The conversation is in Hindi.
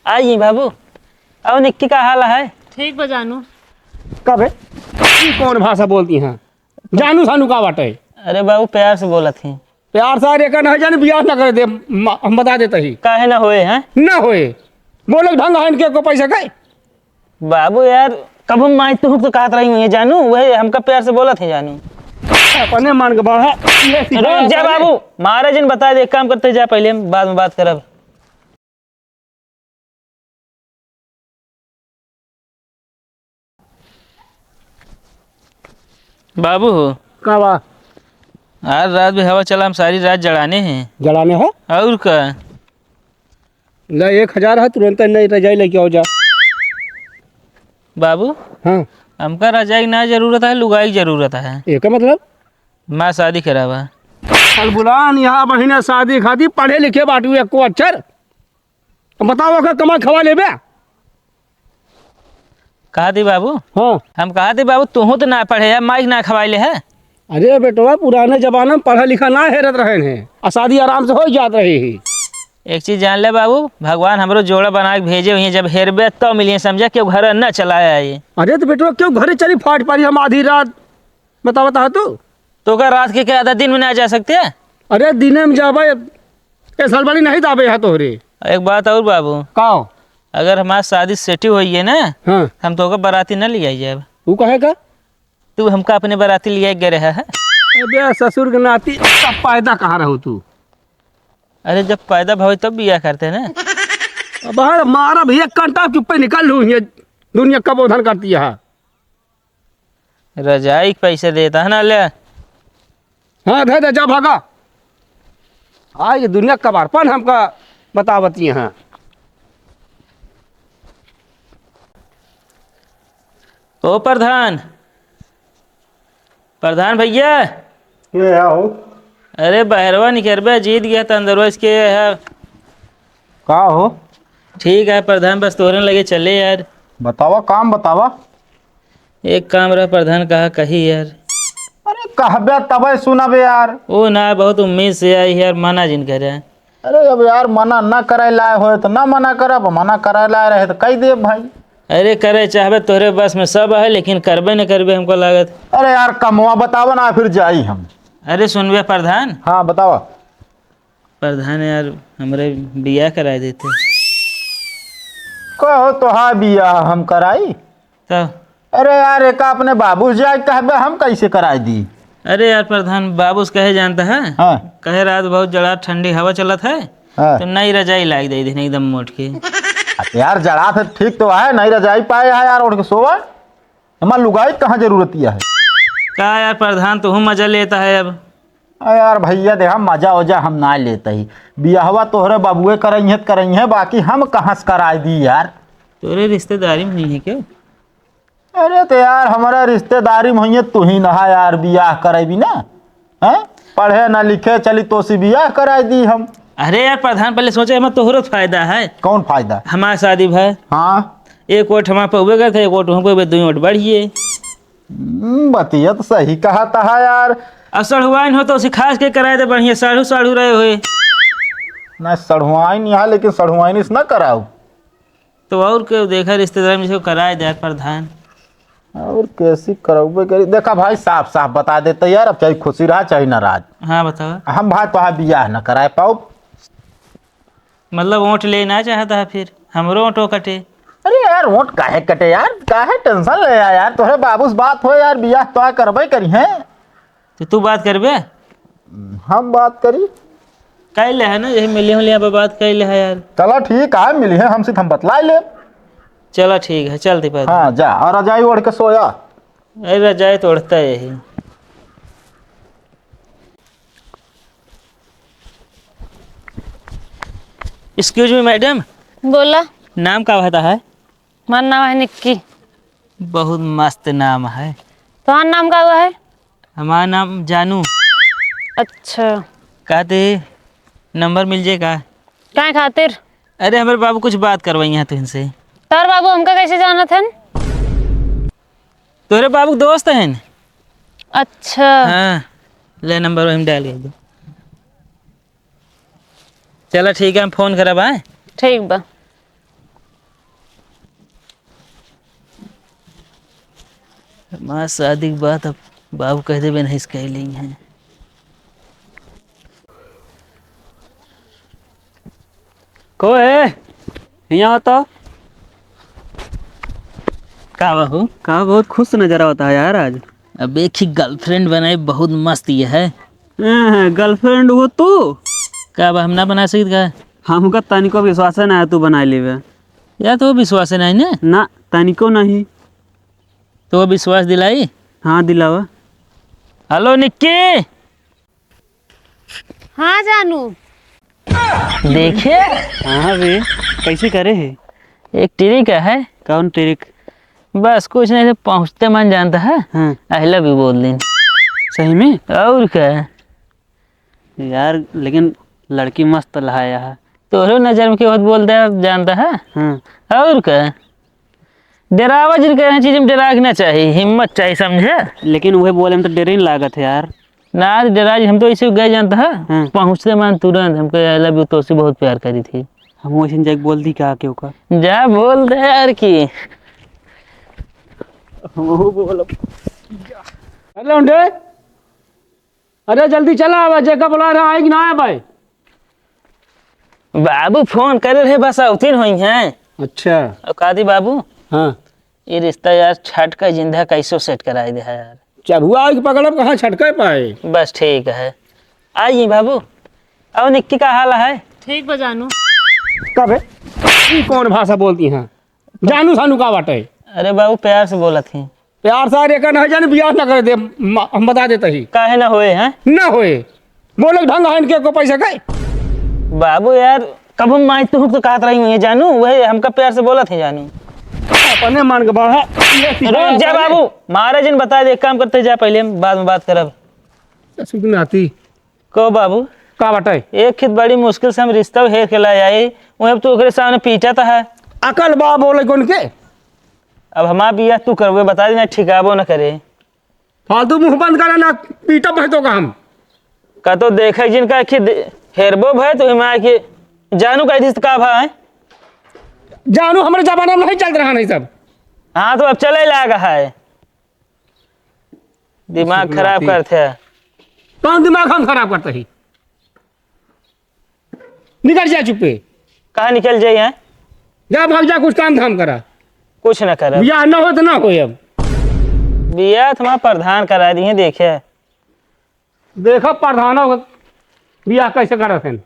आइए बाबू। और निक्की का हाल है? ठीक बा जानू। कब है? कौन भाषा बोलती हैं? जानू सानू का बाटे? अरे बाबू प्यार से बोला थी। प्यार सारे का नहीं जाने बियाह ना कर दे, हम बता देते ही काहे ना होए हैं? ना होए। बोले ढंग है इनके को पैसा का बाबू यार कब हम माई तू तो कहत रही हुई जानू, वही हमका प्यार से बोला थे जानू। अपने मान के बढ़ा। रुक जा बाबू, महाराज ने बता दे, एक काम करते जा, पहले हम बाद में बात करब। बाबू का बा? आज रात भी हवा चला, हम सारी रात जड़ाने हैं। जलाने हो? और का ले 1000 है, तुरंत नहीं रजाई लेके आओ जा। बाबू हाँ हमका रजाई ना जरूरत है, लुगाई जरूरत है। एक मतलब माँ शादी करावा। कल बुलान यहाँ बहिने शादी खाती पढ़े लिखे बाटू एक को अक्षर बताओ का कमा खवा लेबे। कहा थी बाबू? हाँ हम कहा थे बाबू तू तो ना पढ़े है, माइक ना खवाइले है। अरे बेटवा पुराने जमाने में पढ़ा लिखा ना हेरत रहे हैं, शादी आराम से हो जात रही ही। एक चीज जान ले बाबू, भगवान हमरो जोड़ा बना के भेजे हुए, जब हेरबे तो मिलिए, समझा क्यों घर न चलाया ये। अरे तो बेटवा क्यों घरे चली फाट पारी हम आधी रात? बता तो क्या रात के क्या आधा दिन में ना जा सकते हैं? अरे दिने में जाबे ए सलबड़ी नहीं दाबे यहाँ तोहरे। एक बात और बाबू, काओ? अगर हमारी शादी सेटी हुई है ना, हाँ हम तो का बाराती न ले आई जाए। तू कहेगा? तू हमका अपने बाराती ले गए रहा है। अबे ससुर के नाती तब पैदा कहाँ रहो तू? अरे जब पैदा भाई तब बिया करते ना। अब मारा भैया कंटा चुप्पे निकल लूँ, ये दुनिया कब उधर करती है। रजाई के पैसे देता है ना ले। हाँ दे जा भागा। ये दुनिया कबारपन हमका बतावती हैं। ओ प्रधान, प्रधान भैया। ये आओ। अरे बहरवा निकरबे जीत गया तो अंदरवा इसके है। का हो? ठीक है प्रधान, बस तोरन लगे चले यार। बतावा काम बतावा। एक काम रहा प्रधान, कहा कही यार। अरे कहबे तबे सुनबे यार। ओ ना बहुत उम्मीद से आई यार, माना जिन करे। अरे अब यार मना न करे लाए हो तो ना मना करब, मना करे लाए रहे तो कह दे भाई। अरे करे चाहबे तोरे बस में सब है, लेकिन करबे न करबे हमको लागत। अरे यार कमवा बतावा ना फिर जाई हम। अरे सुनबे प्रधान। हाँ बतावा। प्रधान यार हमरे बिया करा देते कहो तो हाँ बिया हम कराई। तब। अरे यार एक अपने बाबू जाए कहबे हम कैसे कराई दी। अरे यार प्रधान बाबू से कहे जानता है। हाँ कहे रात बहुत जड़ा ठंडी हवा चलत है, हाँ। तो नई रजाई लाग दे देने एकदम मोट के। यार जड़ा थे ठीक तो है, नहीं रजाई पाए है यार, उठ के सोवा हमार लुगाई कहाँ जरूरत है। कहा यार प्रधान तू मजा लेता है अब। अरे यार भैया देखा मजा वजा हम ना लेते ही, बियाहवा तोहरे बाबुए करई है, बाकी हम कहाँ से कराई दी यार। तोरे रिश्तेदारी में नहीं है क्या? अरे तो यार हमारा रिश्तेदारी में हुई तू ही नहा यार बियाह करेबी ना हैं? पढ़े ना लिखे चली तो सी बियाह कराई दी हम। अरे यार प्रधान पहले सोचे हमें तोहरो फायदा है। कौन फायदा? हमारा शादी भाई हाँ एक वोट हमारे पे गए थे, एक वोट हमको 2 वोट बढ़िए। बतिया तो सही कहा था यार। अब सढ़ुआइन हो तो उसे खास के कराए दे बढ़िया, साढ़ू साढ़ू रहे हुए। ना सढ़ुआइन यहाँ, लेकिन सढ़ुआइन से न कराऊ तो और क्यों देखा रिश्तेदार में से कराए दे प्रधान। और कैसी कराऊबे करी। देखा भाई साफ साफ बता देते यार, अब चाहे खुशी रहा चाहे नाराज, हाँ बताओ। हम भाई तो बियाह न कराए पाओ। मतलब वोट लेना चाहता है फिर हमरो वोटो कटे। अरे यार वोट काहे कटे यार, काहे टेंशन ले यार, तोहरे बाबू से बात हो यार, बियाह तो करबे करी है। तो तू बात करबे? हम बात करी कह ले है ना, यही मिले हो लिया बात कह ले है यार। चलो ठीक है मिली है हमसे, हम बतला ले। चलो ठीक है चलती पर। हाँ जा और रजाई ओढ़ के सोया। अरे रजाई तोड़ता है यही। Excuse me madam. बोला। नाम का होता है? हमारा नाम है निक्की। बहुत मस्त नाम है। तुम्हारा नाम का हुआ है? हमारा नाम जानू। अच्छा। कहते नंबर मिल जाएगा? क्या खातिर? अरे हमारे बाबू कुछ बात करवाई हैं तो इनसे। तार बाबू हमका कैसे जाना था? तोरे बाबू दोस्त हैं। अच्छा। हाँ ले नंबर हम डाल दो। चलो ठीक है हम फोन करब आए। ठीक बा। माँ शादी के बाद अब बाबू कह देवे नहीं इसका ही नहीं है। को है यहाँ होता का बाबू? कहा बहुत खुश नजर आता है यार आज। अब एक ही गर्लफ्रेंड बनाए बहुत मस्त ये है। गर्लफ्रेंड हो तू? का अब हम ना बना सकते का? हमका तनिको विश्वास ना है तू बना लेवे। या तो विश्वास नहीं ना? ना तनिको नहीं। तो विश्वास दिलाई। हाँ दिलावा। हेलो निक्की, हाँ जानू। देखिए हाँ बे कैसे करे है? एक ट्रिक है। कौन ट्रिक? बस कुछ नहीं, तो पहुँचते मन जानता है हाँ आई लव यू बोल दिन। सही में? और क्या यार लेकिन लड़की मस्त लहाया है। तोहरो नजर में क्यों बोलता है जानता है। हाँ और क्या डरावा जिनके चीज में डरा के ना चाहिए, हिम्मत चाहिए समझे। लेकिन वही बोले में तो डर ही लागत है यार। ना डरा, हम तो इसे गए जानता है। हाँ। पहुँचते मन तुरंत हमको आई लव यू तो से बहुत प्यार करी थी। हम वैसे जाके बोल दी क्या क्यों का? जा बोल दे यार की। हेलो अंडे, अरे जल्दी चला, अब जगह बुला रहा है कि ना है भाई? बाबू फोन करे रहे बस उतीन हुई हैं। अच्छा और कादी बाबू हाँ। ये रिश्ता यार छठ का जिंदा कैसो सेट कराई दे है यार। चरुआ की पकड़ब कहाँ छटके पाए। बस ठीक है, आइए बाबू। और निक्की का हाल है? ठीक बा जानू। कब है? ई कौन भाषा बोलती हैं? जानू सानू का बाटे? अरे बाबू प्यार से बोला थी। प्यार सारे का नहीं जाने बियाह ना कर दे, हम बता देते ही काहे ना होए हैं ना होए। बोले ढंग है इनके को पैसा का। बाबू यार, कब हम माई तू तो कहत रही हुई जानू, वही हमका प्यार से बोला थे जानू। अपने मान के बढ़ा। रुक जा बाबू, महाराज ने बता दे, एक काम करते जा पहले हम बाद में बात करब। सुनाती को बाबू का बाटे? एक खित बड़ी मुश्किल से हम रिश्ता हेर के ला आई, वही तो ओकरे सामने पीटा था है। अकल बा बोले कौन के? अब हमारा बिया तू करवे बता देना, ठिकाबो न करे। फालतू मुंह बंद करा ना, पीटा भैतो का हम का तो देखे जिनका कि हेरबो भय तो हिमा के जानू का थी का भाई। जानू हमारे जमाना में नहीं चल रहा नहीं सब। हाँ तो अब चले लगा है, दिमाग खराब करते हैं। कौन दिमाग हम खराब करते ही? निकल जा चुप्पे। कहाँ निकल जाइए हैं? जा भाग जा, कुछ काम धाम करा। कुछ न कर, बियाह ना हो तो ना हो। अब बिया तुम्हारा प्रधान करा दिए, देखे देखो प्रधानों का बियाह कैसे करत हैं।